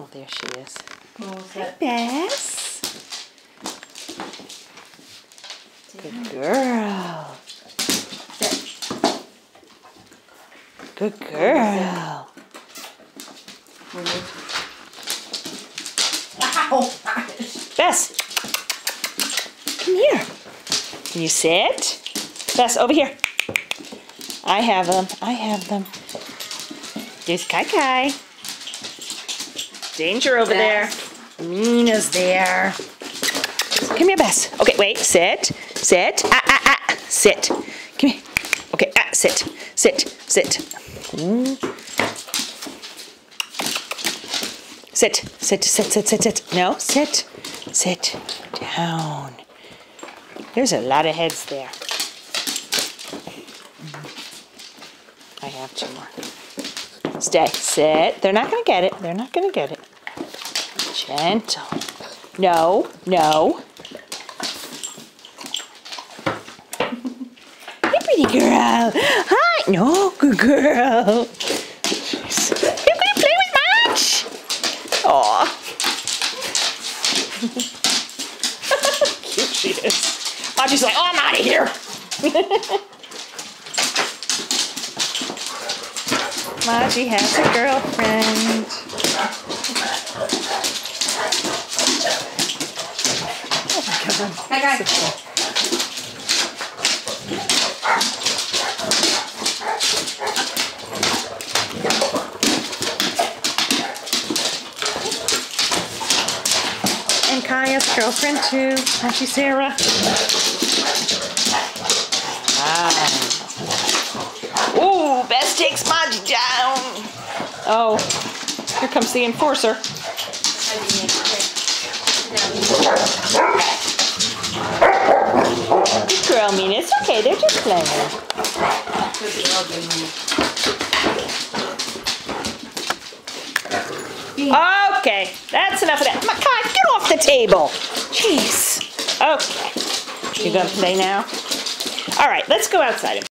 Oh, there she is. Hi, Bess. Good girl. Good girl. Ow! Bess, come here. Can you sit? Bess, over here. I have them. I have them. There's Kai Kai. Danger over there. Mina's there. Come here, Bess. Okay, wait. Sit. Sit. Sit. Come here. Okay, sit. Sit. Sit. Sit. Sit. Sit. Sit. Sit. Sit. No, sit. Sit. Down. There's a lot of heads there. I have 2 more. Stay. Sit. They're not going to get it. They're not going to get it. Gentle. No. No. Hey, pretty girl. Hi. No, good girl. You're going to play with Marge? Aw. Cute she is. Marge's like, oh, I'm out of here. Margie has a girlfriend. Oh my God. Hi, And Kaya's girlfriend too, Auntie Sarah. Ooh, Bess takes Margie down. Oh, here comes the enforcer. Good girl, Mina. It's okay. They're just playing. Okay, that's enough of that. Kai, get off the table. Jeez. Okay. You gonna play now? All right, let's go outside.